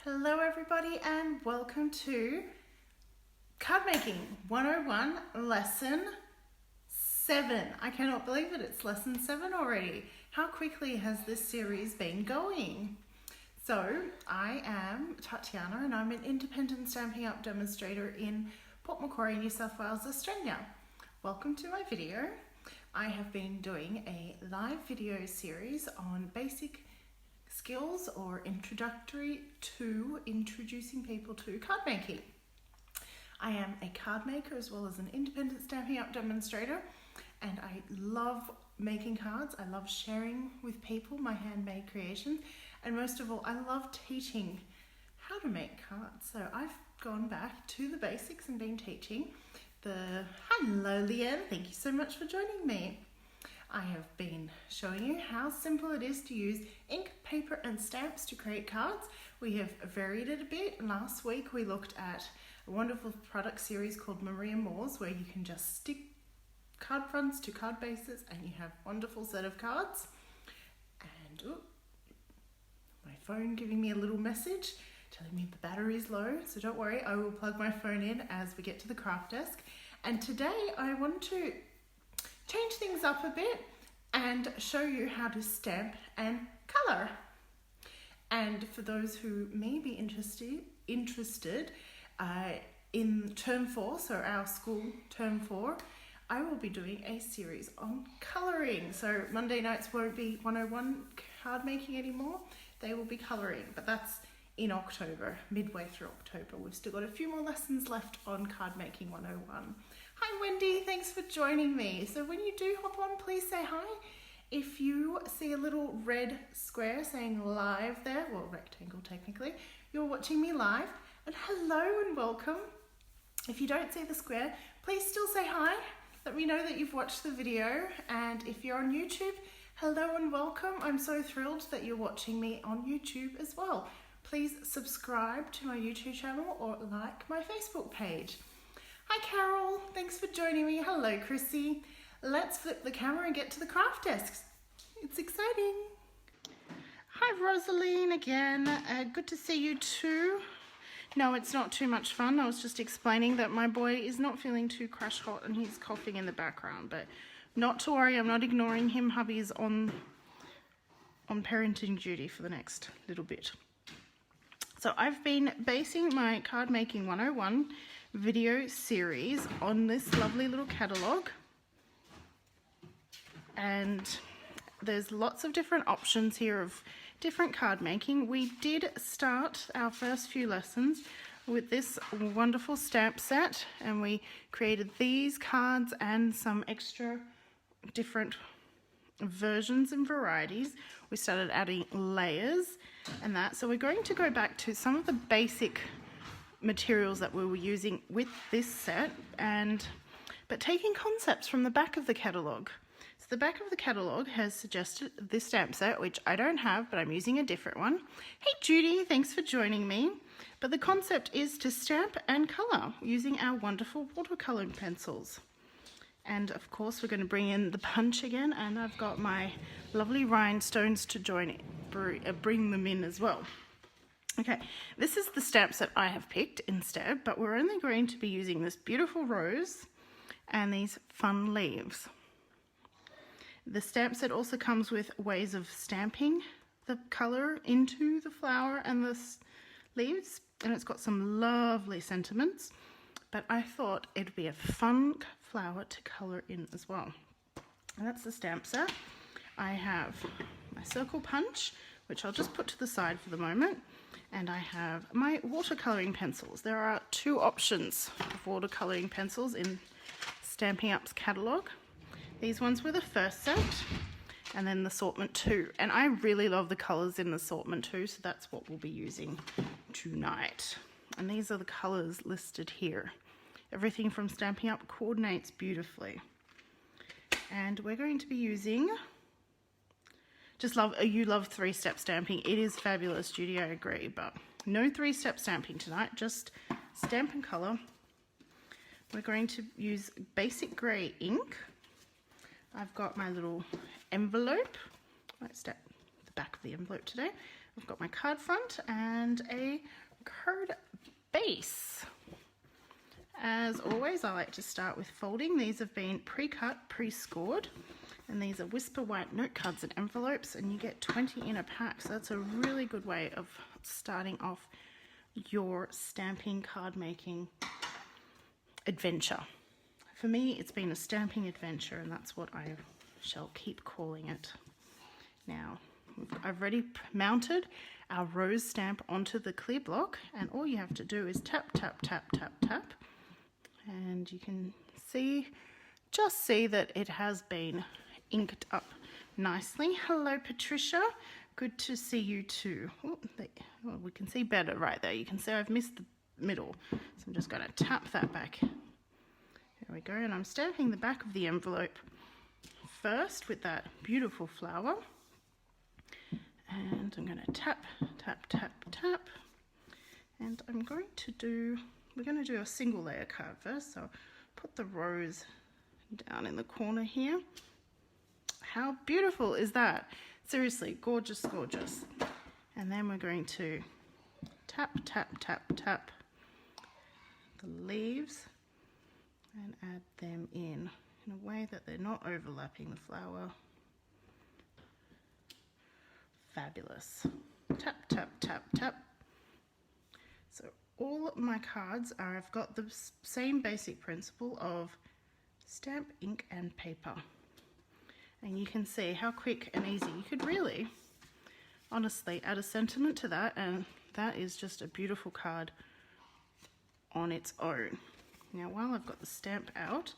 Hello everybody and welcome to Card Making 101 Lesson 7. I cannot believe it, it's Lesson 7 already. How quickly has this series been going? So, I am Tatiana and I'm an Independent Stampin' Up demonstrator in Port Macquarie, New South Wales, Australia. Welcome to my video. I have been doing a live video series on basic skills or introductory to introducing people to card making. I am a card maker as well as an Independent Stampin' Up demonstrator, and I love making cards. I love sharing with people my handmade creations, and most of all I love teaching how to make cards. So I've gone back to the basics and been teaching Hello Leanne, thank you so much for joining me. I have been showing you how simple it is to use ink, paper and stamps to create cards. We have varied it a bit. Last week we looked at a wonderful product series called Maria Moore's, where you can just stick card fronts to card bases and you have a wonderful set of cards. And my phone giving me a little message telling me the battery is low, so don't worry, I will plug my phone in as we get to the craft desk. And today I want to change things up a bit and show you how to stamp and color. And for those who may be interested in term 4, so our school term 4, I will be doing a series on coloring. So Monday nights won't be 101 card making anymore, they will be coloring, but that's in October, midway through October. We've still got a few more lessons left on Card Making 101. Hi Wendy, thanks for joining me. So when you do hop on, please say hi. If you see a little red square saying live there, well, rectangle technically, you're watching me live. And hello and welcome. If you don't see the square, please still say hi. Let me know that you've watched the video. And if you're on YouTube, hello and welcome. I'm so thrilled that you're watching me on YouTube as well. Please subscribe to my YouTube channel or like my Facebook page. Hi Carol, thanks for joining me. Hello Chrissy. Let's flip the camera and get to the craft desks. It's exciting. Hi Rosaline again. Good to see you too. No, it's not too much fun. I was just explaining that my boy is not feeling too crash hot and he's coughing in the background, but not to worry, I'm not ignoring him. Hubby's on parenting duty for the next little bit. So I've been basing my Card Making 101 video series on this lovely little catalogue, and there's lots of different options here of different card making. We did start our first few lessons with this wonderful stamp set, and we created these cards and some extra different versions and varieties. We started adding layers and that, so we're going to go back to some of the basic materials that we were using with this set, but taking concepts from the back of the catalogue. So the back of the catalogue has suggested this stamp set, which I don't have, but I'm using a different one. Hey Judy, thanks for joining me. But the concept is to stamp and colour using our wonderful watercolouring pencils. And of course we're going to bring in the punch again, and I've got my lovely rhinestones to bring them in as well. Okay, this is the stamp set I have picked instead, but we're only going to be using this beautiful rose and these fun leaves. The stamp set also comes with ways of stamping the colour into the flower and the leaves, and it's got some lovely sentiments, but I thought it'd be a fun flower to colour in as well. And that's the stamp set. I have my circle punch, which I'll just put to the side for the moment, and I have my watercolouring pencils. There are 2 options of watercolouring pencils in Stampin' Up's catalogue. These ones were the first set, and then the assortment 2, and I really love the colours in the assortment 2, so that's what we'll be using tonight. And these are the colours listed here. Everything from Stampin' Up coordinates beautifully. And we're going to be using, you love 3-step stamping. It is fabulous, Judy, I agree, but no 3-step stamping tonight, just stamp and colour. We're going to use basic grey ink. I've got my little envelope. I might stamp the back of the envelope today. I've got my card front and a card base. As always, I like to start with folding. These have been pre-cut, pre-scored, and these are Whisper White note cards and envelopes, and you get 20 in a pack, so that's a really good way of starting off your stamping card making adventure. For me, it's been a stamping adventure, and that's what I shall keep calling it. Now, I've already mounted our rose stamp onto the clear block, and all you have to do is tap, tap, tap, tap, tap, and you can just see that it has been inked up nicely. Hello, Patricia. Good to see you too. Oh, we can see better right there. You can see I've missed the middle, so I'm just going to tap that back. There we go, and I'm stamping the back of the envelope first with that beautiful flower. And I'm going to tap, tap, tap, tap. And we're going to do a single layer card first. So put the rose down in the corner here. How beautiful is that? Seriously, gorgeous, gorgeous. And then we're going to tap, tap, tap, tap the leaves and add them in a way that they're not overlapping the flower. Fabulous. Tap, tap, tap, tap. So all my cards I've got the same basic principle of stamp, ink, and paper. And you can see how quick and easy. You could really, honestly, add a sentiment to that, and that is just a beautiful card on its own. Now, while I've got the stamp out,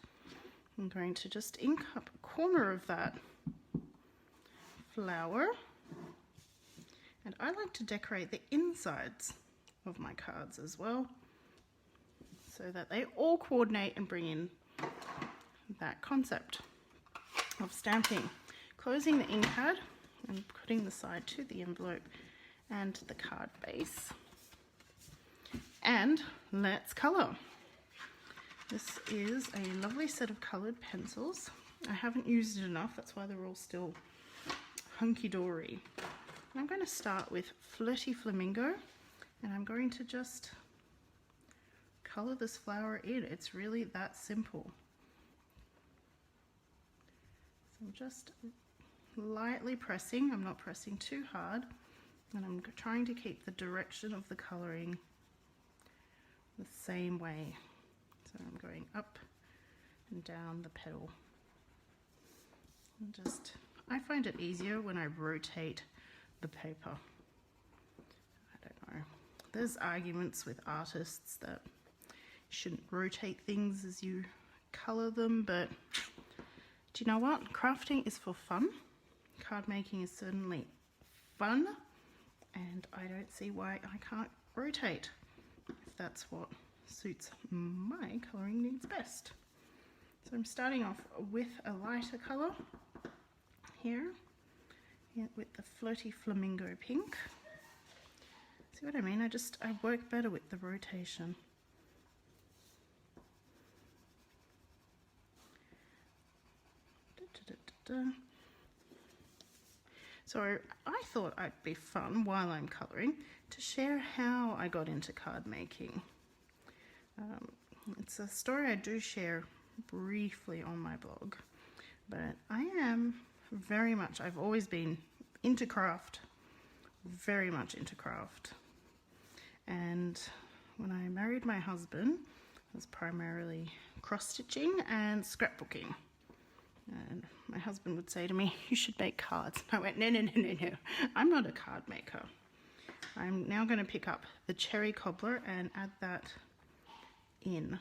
I'm going to just ink up a corner of that flower. And I like to decorate the insides of my cards as well, so that they all coordinate and bring in that concept of stamping. Closing the ink pad and putting the side to the envelope and the card base. And let's colour. This is a lovely set of coloured pencils. I haven't used it enough, that's why they're all still hunky-dory. I'm going to start with Flirty Flamingo, and I'm going to just colour this flower in. It's really that simple. So I'm just lightly pressing. I'm not pressing too hard, and I'm trying to keep the direction of the colouring the same way. So I'm going up and down the petal. And I find it easier when I rotate the paper. I don't know. There's arguments with artists that you shouldn't rotate things as you colour them, but do you know what? Crafting is for fun. Card making is certainly fun, and I don't see why I can't rotate if that's what suits my colouring needs best. So I'm starting off with a lighter colour here. With the Flirty Flamingo pink. See what I mean? I work better with the rotation. So I thought it'd be fun while I'm colouring to share how I got into card making. It's a story I do share briefly on my blog, but I am I've always been into craft, very much into craft. And when I married my husband, it was primarily cross-stitching and scrapbooking. And my husband would say to me, "You should make cards." I went, no, I'm not a card maker. I'm now going to pick up the cherry cobbler and add that in.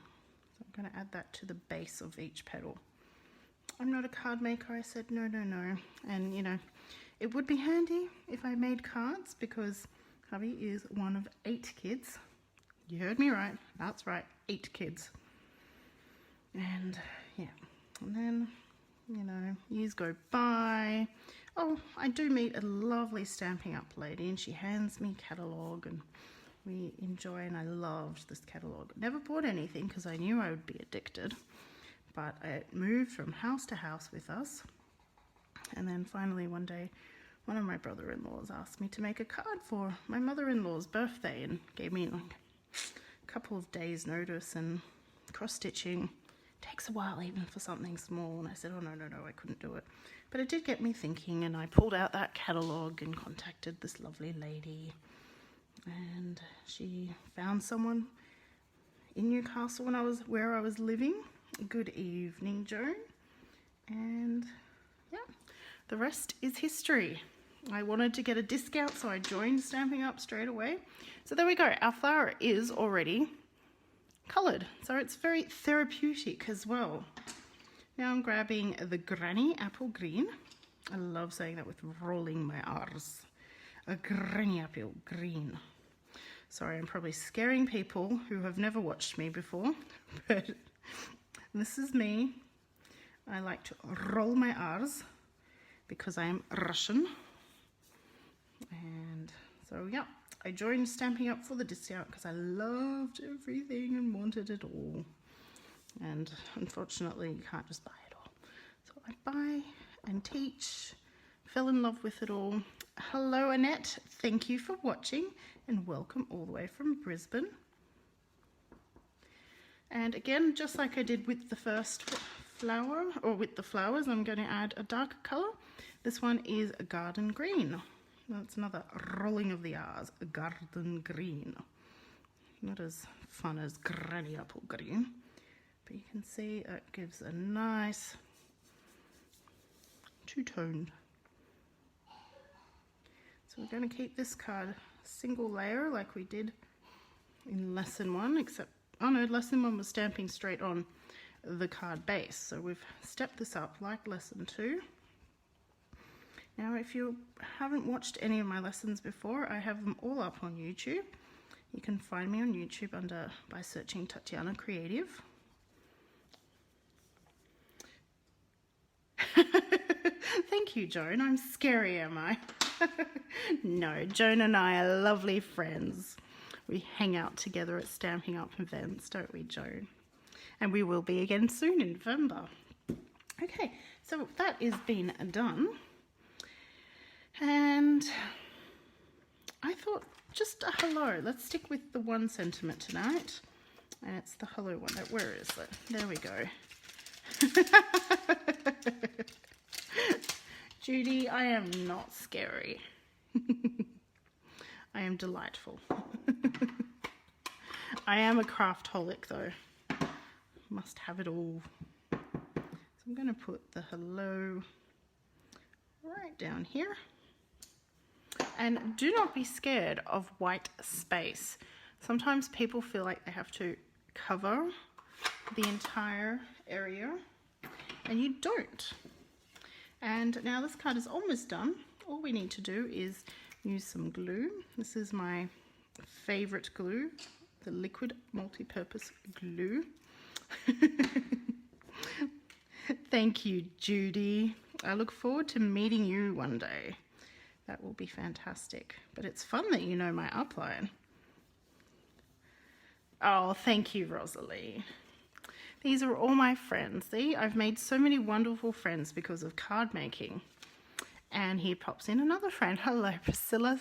So I'm going to add that to the base of each petal. I'm not a card maker. I said, no. And, you know, it would be handy if I made cards, because hubby is one of 8 kids. You heard me right. That's right, 8 kids. And, yeah. And then, you know, years go by. Oh, I do meet a lovely Stampin' Up lady, and she hands me a catalogue, and we enjoy, and I loved this catalogue. Never bought anything because I knew I would be addicted. But it moved from house to house with us, and then finally one day one of my brother-in-laws asked me to make a card for my mother-in-law's birthday and gave me like a couple of days notice, and cross-stitching takes a while even for something small, and I said, oh no, I couldn't do it. But it did get me thinking, and I pulled out that catalogue and contacted this lovely lady, and she found someone in Newcastle where I was living. Good evening, Joan. And yeah, the rest is history. I wanted to get a discount, so I joined Stampin' Up straight away. So there we go. Our flower is already coloured, so it's very therapeutic as well. Now I'm grabbing the Granny Apple Green. I love saying that with rolling my R's. A Granny Apple Green. Sorry, I'm probably scaring people who have never watched me before, but this is me. I like to roll my R's because I am Russian. And so yeah, I joined Stampin' Up for the discount because I loved everything and wanted it all. And unfortunately, you can't just buy it all. So I buy and teach, fell in love with it all. Hello, Annette. Thank you for watching and welcome all the way from Brisbane. And again, just like I did with the first flower, or with the flowers, I'm going to add a darker colour. This one is a Garden Green. That's another rolling of the R's, a Garden Green. Not as fun as Granny Apple Green, but you can see it gives a nice two-toned. So we're going to keep this card single layer like we did in lesson 1, except, oh no, lesson 1 was stamping straight on the card base. So we've stepped this up like lesson 2. Now, if you haven't watched any of my lessons before, I have them all up on YouTube. You can find me on YouTube by searching Tatiana Creative. Thank you, Joan. I'm scary, am I? No, Joan and I are lovely friends. We hang out together at Stampin' Up events, don't we, Joan? And we will be again soon in November. Okay, so that is been done. And I thought, just a hello. Let's stick with the one sentiment tonight. And it's the hello one. Where is it? There we go. Judy, I am not scary. I am delightful. I am a craftaholic though. Must have it all. So I'm going to put the hello right down here. And do not be scared of white space. Sometimes people feel like they have to cover the entire area, and you don't. And now this card is almost done. All we need to do is use some glue. This is my favorite glue, the liquid multi-purpose glue. Thank you, Judy. I look forward to meeting you one day. That will be fantastic. But it's fun that you know my upline. Oh, thank you, Rosalie. These are all my friends. See, I've made so many wonderful friends because of card making. And here pops in another friend. Hello, Priscilla.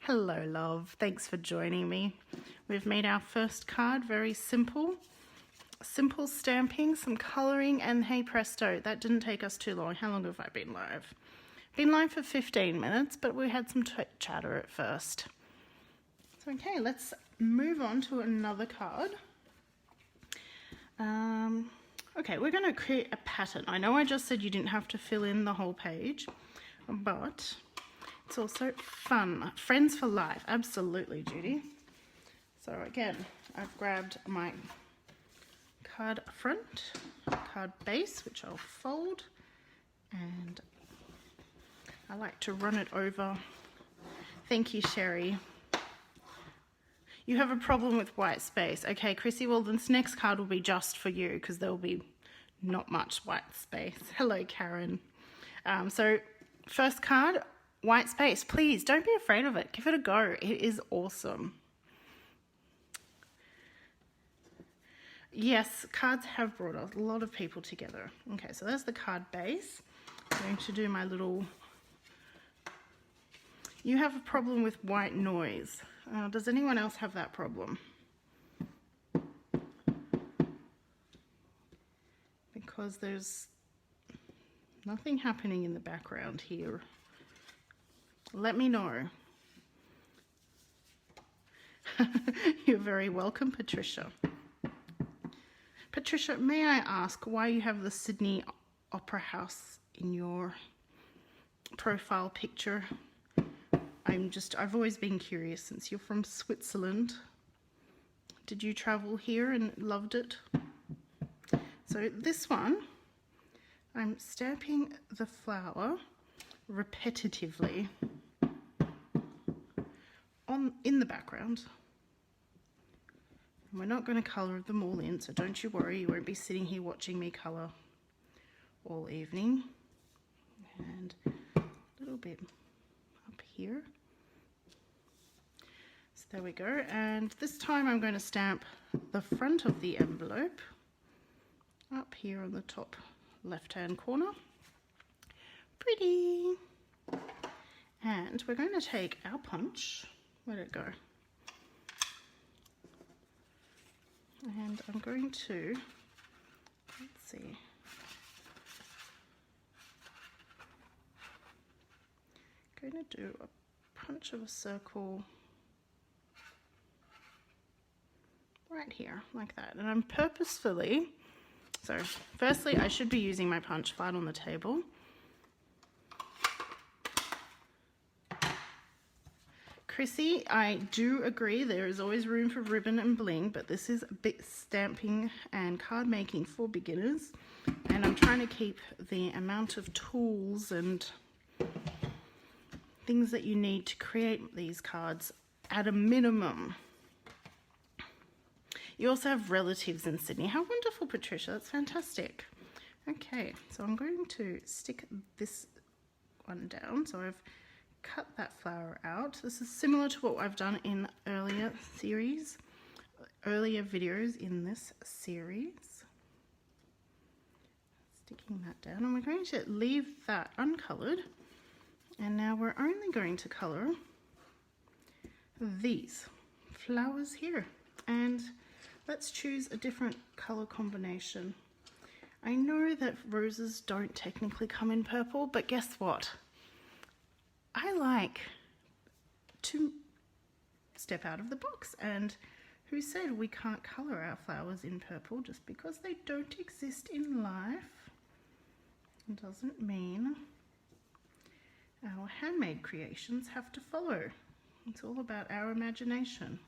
Hello, love. Thanks for joining me. We've made our first card, very simple. Simple stamping, some colouring, and hey presto, that didn't take us too long. How long have I been live? Been live for 15 minutes, but we had some chatter at first. So, okay, let's move on to another card. Okay, we're going to create a pattern. I know I just said you didn't have to fill in the whole page, but it's also fun. Friends for life, absolutely, Judy. So again, I've grabbed my card front, card base, which I'll fold, and I like to run it over. Thank you, Sherry. You have a problem with white space. Okay, Chrissy, well, this next card will be just for you because there will be not much white space. Hello, Karen. So first card, white space. Please don't be afraid of it. Give it a go. It is awesome. Yes, cards have brought a lot of people together. Okay, so there's the card base. I'm going to do my little You have a problem with white noise. Does anyone else have that problem? Because there's nothing happening in the background here. Let me know. You're very welcome, Patricia. Patricia, may I ask why you have the Sydney Opera House in your profile picture? I've always been curious since you're from Switzerland. Did you travel here and loved it? So this one, I'm stamping the flower repetitively in the background. And we're not going to colour them all in, so don't you worry, you won't be sitting here watching me colour all evening. And a little bit up here. So there we go, and this time I'm going to stamp the front of the envelope up here on the top left-hand corner. Pretty. And we're going to take our punch. Where'd it go? And I'm going to, let's see, going to do a punch of a circle right here, like that. And I'm purposefully, so firstly I should be using my punch flat on the table. Chrissy, I do agree there is always room for ribbon and bling, but this is a bit stamping and card making for beginners, and I'm trying to keep the amount of tools and things that you need to create these cards at a minimum. You also have relatives in Sydney. How wonderful, Patricia. That's fantastic. Okay, so I'm going to stick this one down. So I've cut that flower out. This is similar to what I've done in earlier videos in this series. Sticking that down, and we're going to leave that uncolored. And now we're only going to color these flowers here. And let's choose a different color combination. I know that roses don't technically come in purple, but guess what? I like to step out of the box, and who said we can't color our flowers in purple? Just because they don't exist in life doesn't mean our handmade creations have to follow. It's all about our imagination.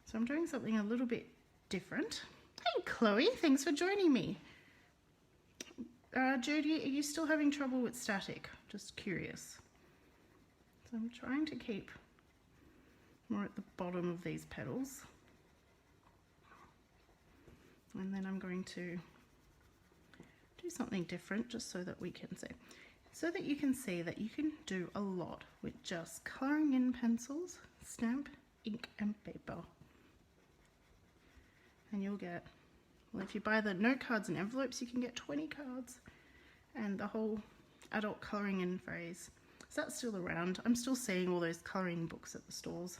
So I'm doing something a little bit different. Hey Chloe, thanks for joining me. Judy, are you still having trouble with static? Just curious. So I'm trying to keep more at the bottom of these petals. And then I'm going to do something different just so that we can see. So that you can see that you can do a lot with just colouring in pencils, stamp, ink and paper. And you'll get, well, if you buy the note cards and envelopes, you can get 20 cards and the whole adult colouring in phrase. So that's still around. I'm still seeing all those colouring books at the stores.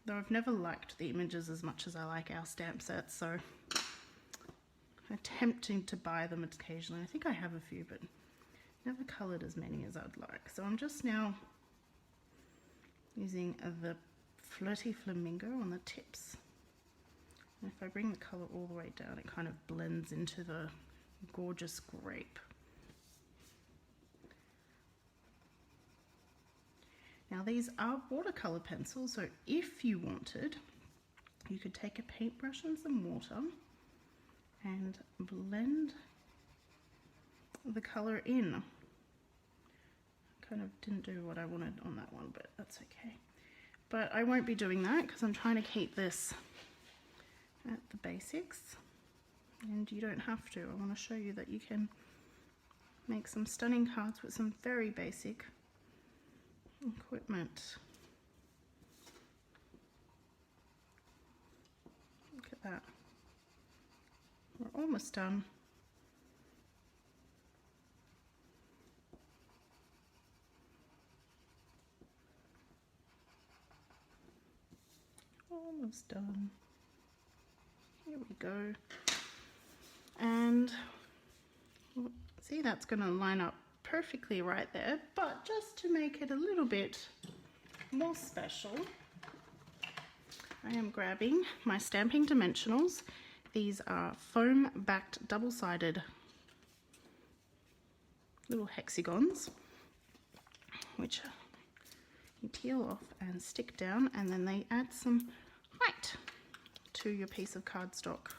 Though I've never liked the images as much as I like our stamp sets, so I'm attempting to buy them occasionally. I think I have a few, but never coloured as many as I'd like. So I'm just now using the Flirty Flamingo on the tips. And if I bring the colour all the way down, it kind of blends into the gorgeous grape. Now these are watercolour pencils, so if you wanted, you could take a paintbrush and some water and blend the colour in. Kind of didn't do what I wanted on that one, but that's okay. But I won't be doing that because I'm trying to keep this at the basics, and you don't have to. I want to show you that you can make some stunning cards with some very basic equipment. Look at that. We're almost done. Almost done. Here we go. And see, that's going to line up perfectly right there, but just to make it a little bit more special, I am grabbing my stamping dimensionals. These are foam backed double-sided little hexagons, which you peel off and stick down, and then they add some height to your piece of cardstock.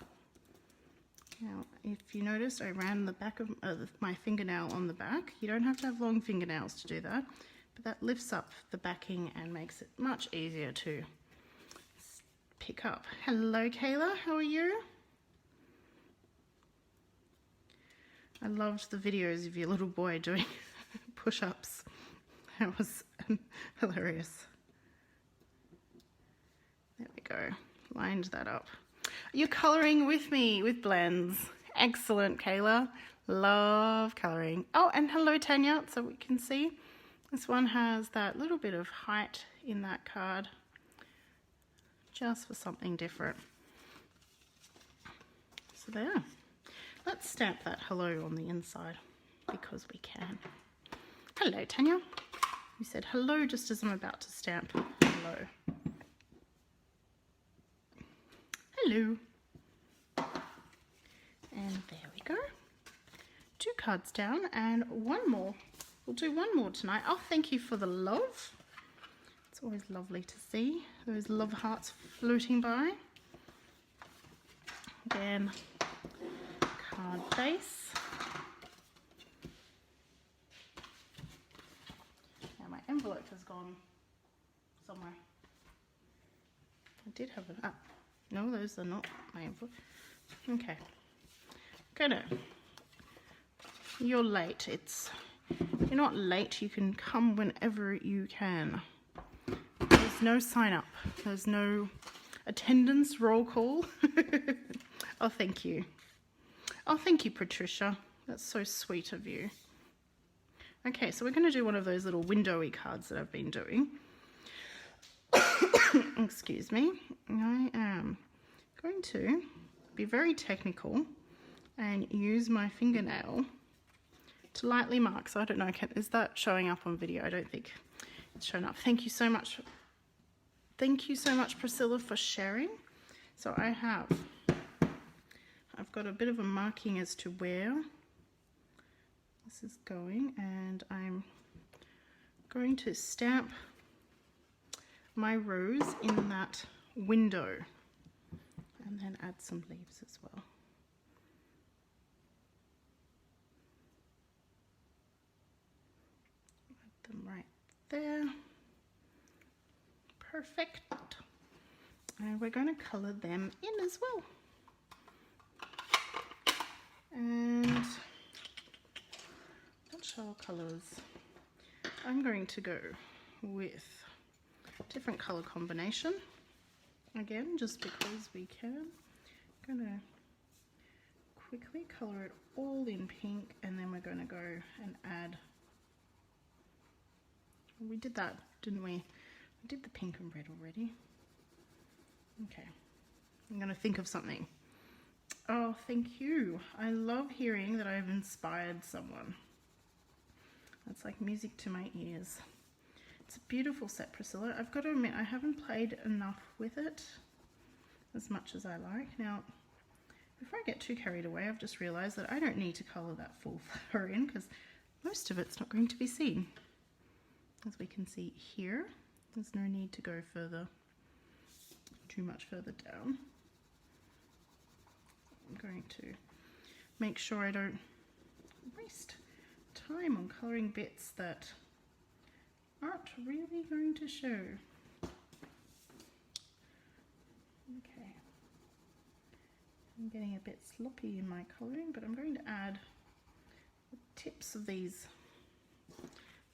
Now, if you notice, I ran the back of my fingernail on the back. You don't have to have long fingernails to do that, but that lifts up the backing and makes it much easier to pick up. Hello, Kayla, how are you? I loved the videos of your little boy doing push-ups. That was hilarious. There we go, lined that up. You're colouring with me with blends. Excellent, Kayla. Love colouring. Oh, and hello, Tanya. So we can see this one has that little bit of height in that card, just for something different. So there. Let's stamp that hello on the inside because we can. Hello, Tanya. You said hello just as I'm about to stamp hello. Hello. And there we go. 2 cards down and one more. We'll do one more tonight. Oh, thank you for the love. It's always lovely to see those love hearts floating by. Again, card base. Now my envelope has gone somewhere. I did have it up. No, those are not my envelope. Okay. Gonna. You're late. You're not late. You can come whenever you can. There's no sign up. There's no attendance roll call. Oh, thank you. Oh, thank you, Patricia. That's so sweet of you. Okay, so we're going to do one of those little windowy cards that I've been doing. Excuse me. I am going to be very technical and use my fingernail to lightly mark. So I don't know, is that showing up on video? I don't think it's showing up. Thank you so much. Thank you so much, Priscilla, for sharing. So I've got a bit of a marking as to where this is going, and I'm going to stamp my rose in that window and then add some leaves as well. Add them right there. Perfect. And we're going to colour them in as well. And what shell colours? I'm going to go with different colour combination. Again, just because we can. I'm going to quickly colour it all in pink, and then we're going to go and add. We did that, didn't we? We did the pink and red already. Okay, I'm going to think of something. Oh, thank you. I love hearing that I've inspired someone. That's like music to my ears. It's a beautiful set, Priscilla. I've got to admit, I haven't played enough with it as much as I like. Now, before I get too carried away, I've just realized that I don't need to color that full flower in because most of it's not going to be seen. As we can see here, there's no need to go too much further down. I'm going to make sure I don't waste time on colouring bits that aren't really going to show. Okay, I'm getting a bit sloppy in my colouring, but I'm going to add the tips of these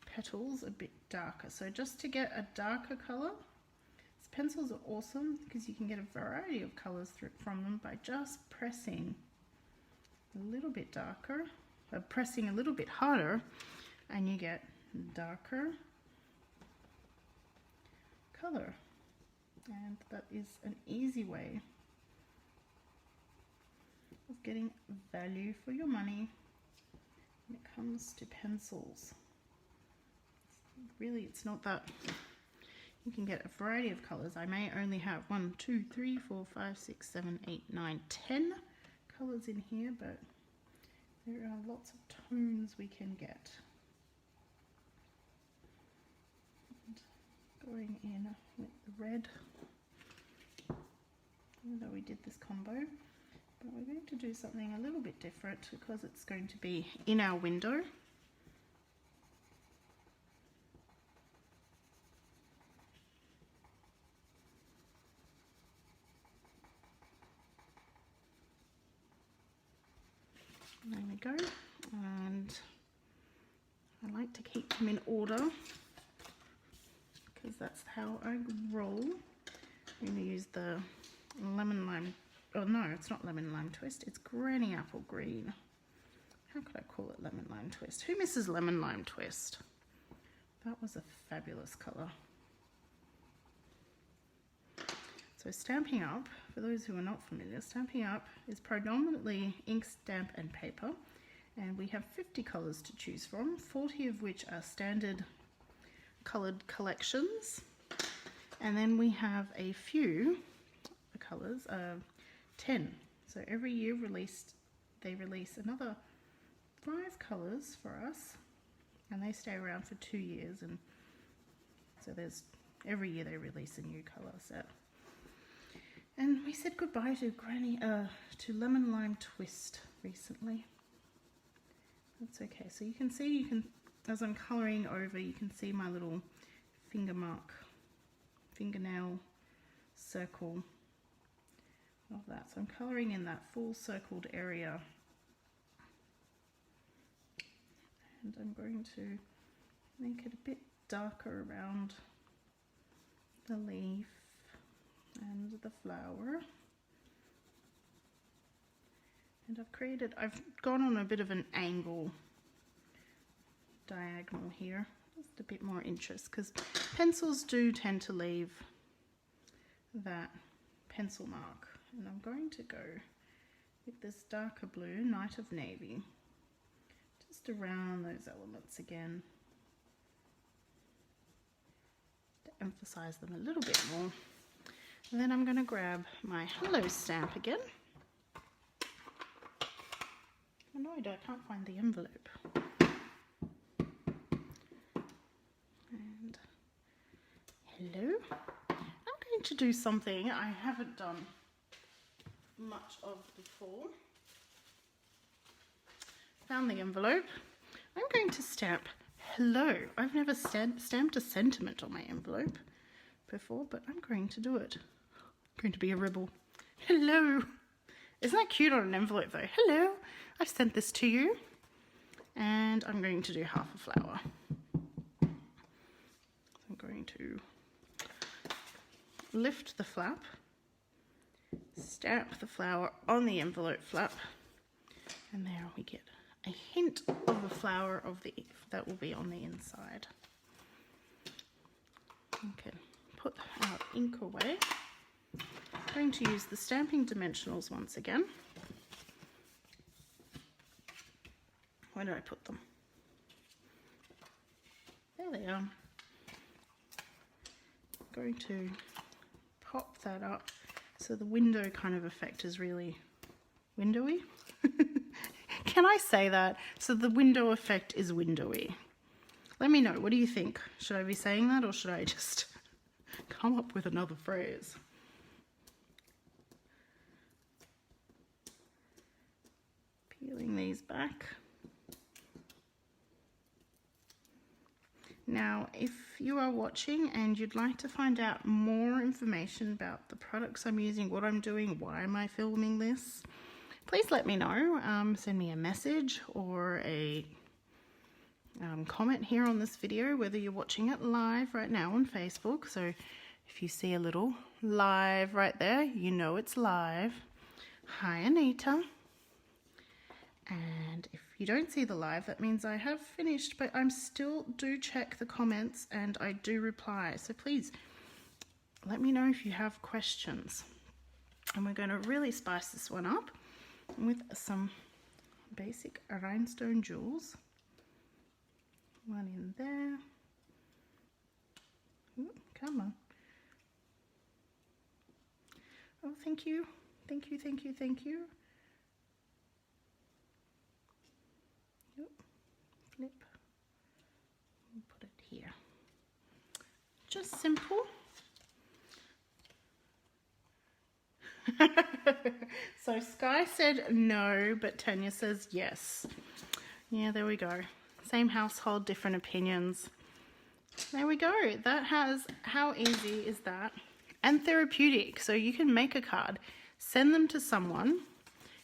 petals a bit darker. So just to get a darker colour, these pencils are awesome because you can get a variety of colours from them by just pressing a little bit darker, pressing a little bit harder, and you get darker colour. and that is an easy way of getting value for your money when it comes to pencils. Really, it's not that. You can get a variety of colors. I may only have 1, 2, 3, 4, 5, 6, 7, 8, 9, 10 colors in here, but there are lots of tones we can get. And going in with the red, even though we did this combo, but we're going to do something a little bit different because it's going to be in our window. There we go, and I like to keep them in order because that's how I roll. I'm going to use the lemon lime, oh no, it's not lemon lime twist, it's granny apple green. How could I call it lemon lime twist? Who misses lemon lime twist? That was a fabulous colour. So Stampin' Up, for those who are not familiar, Stampin' Up is predominantly ink, stamp and paper, and we have 50 colours to choose from, 40 of which are standard coloured collections, and then we have a few colours, 10. So every year they release another 5 colours for us, and they stay around for 2 years, and so every year they release a new colour set. And we said goodbye to Lemon Lime Twist recently. That's okay. So you can see, as I'm colouring over, you can see my little fingernail circle of that. So I'm colouring in that full circled area. And I'm going to make it a bit darker around the leaf and the flower, and I've gone on a bit of an angle diagonal here, just a bit more interest, because pencils do tend to leave that pencil mark. And I'm going to go with this darker blue, Night of Navy, just around those elements again to emphasize them a little bit more. And then I'm going to grab my Hello stamp again. I'm annoyed I can't find the envelope. And hello. I'm going to do something I haven't done much of before. Found the envelope. I'm going to stamp hello. I've never stamped a sentiment on my envelope before, but I'm going to do it. Going to be a rebel. Hello. Isn't that cute on an envelope though? Hello. I've sent this to you. And I'm going to do half a flower. I'm going to lift the flap, stamp the flower on the envelope flap, and there we get a hint of a flower that will be on the inside. Okay, put our ink away. I'm going to use the stamping dimensionals once again. Where did I put them? There they are. I'm going to pop that up so the window kind of effect is really windowy. Can I say that? So the window effect is windowy. Let me know, what do you think? Should I be saying that, or should I just come up with another phrase? Peeling these back. Now, if you are watching and you'd like to find out more information about the products I'm using, what I'm doing, why am I filming this, please let me know. Send me a message or a comment here on this video, whether you're watching it live right now on Facebook. So if you see a little live right there, you know it's live. Hi, Anita. And if you don't see the live, that means I have finished, but I'm still do check the comments and I do reply. So please let me know if you have questions. And we're going to really spice this one up with some basic rhinestone jewels. One in there. Ooh, come on. Oh, thank you. Thank you, thank you, thank you. Ooh, flip. We'll put it here. Just simple. So Sky said no, but Tanya says yes. Yeah, there we go. Same household, different opinions. There we go. That has, how easy is that? And therapeutic. So you can make a card, send them to someone,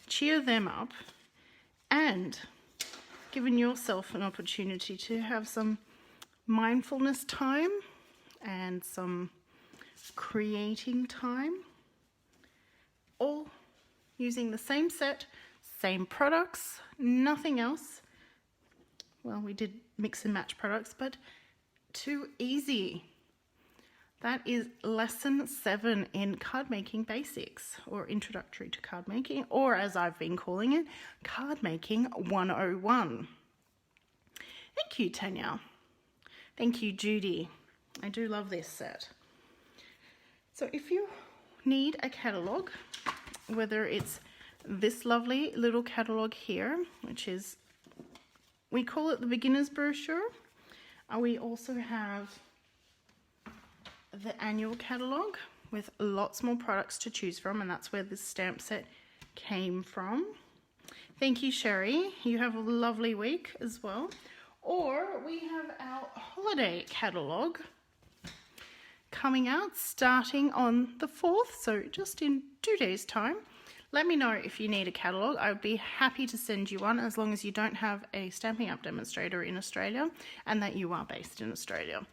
cheer them up, and giving yourself an opportunity to have some mindfulness time and some creating time, all using the same set, same products, nothing else. Well, we did mix and match products, but too easy. That is lesson 7 in card making basics, or introductory to card making, or as I've been calling it, card making 101. Thank you, Tanya. Thank you, Judy. I do love this set. So if you need a catalogue, whether it's this lovely little catalogue here, which is, we call it the beginner's brochure. We also have the annual catalogue with lots more products to choose from, and that's where this stamp set came from. Thank you, Sherry. You have a lovely week as well. Or we have our holiday catalogue coming out starting on the 4th, so just in 2 days' time. Let me know if you need a catalogue. I would be happy to send you one, as long as you don't have a Stampin' Up! Demonstrator in Australia and that you are based in Australia.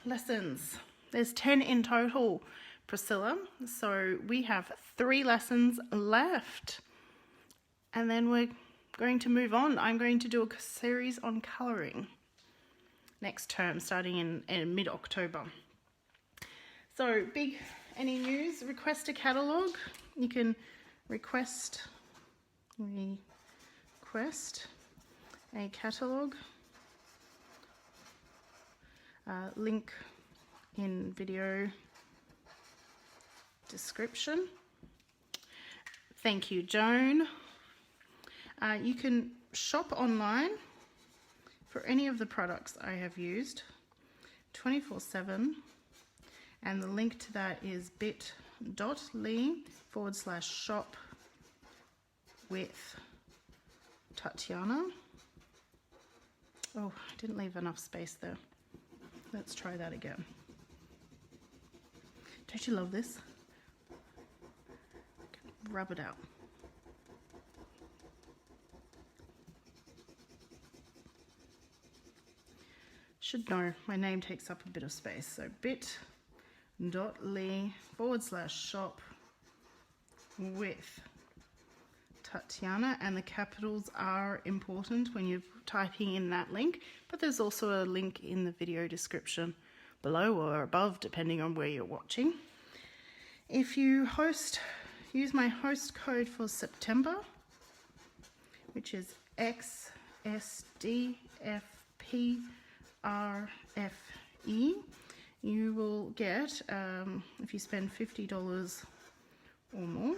Lessons. There's 10 in total, Priscilla. So we have 3 lessons left. And then we're going to move on. I'm going to do a series on colouring next term, starting in mid-October. So any news, request a catalogue. You can request a catalogue. Link in video description. Thank you, Joan. You can shop online for any of the products I have used 24/7, and the link to that is bit.ly/shop with Tatiana. Oh, I didn't leave enough space there. Let's try that again. Don't you love this? Rub it out. Should know my name takes up a bit of space, so bit.ly/shop with Tatiana, and the capitals are important when you're typing in that link, but there's also a link in the video description below or above, depending on where you're watching. If you use my host code for September, which is XSDFPRFE, you will get, if you spend $50 or more,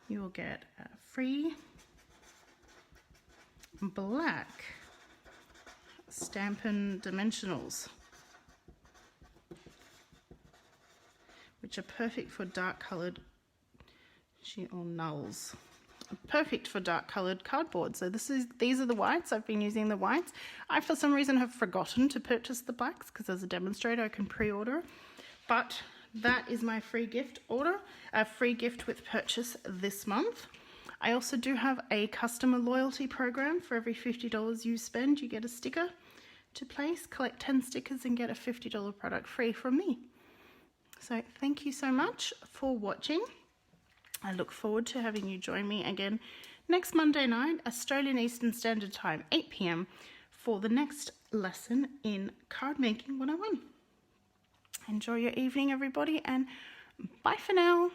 you will get free black Stampin' Dimensionals, which are perfect for dark coloured or nulls. Perfect for dark coloured cardboard. So these are the whites. I've been using the whites. I, for some reason, have forgotten to purchase the blacks, because as a demonstrator I can pre-order, but that is my free gift order, a free gift with purchase this month. I also do have a customer loyalty program. For every $50 you spend, you get a sticker to place. Collect 10 stickers and get a $50 product free from me. So thank you so much for watching. I look forward to having you join me again next Monday night, Australian Eastern Standard Time, 8 p.m, for the next lesson in Card Making 101. Enjoy your evening, everybody, and bye for now.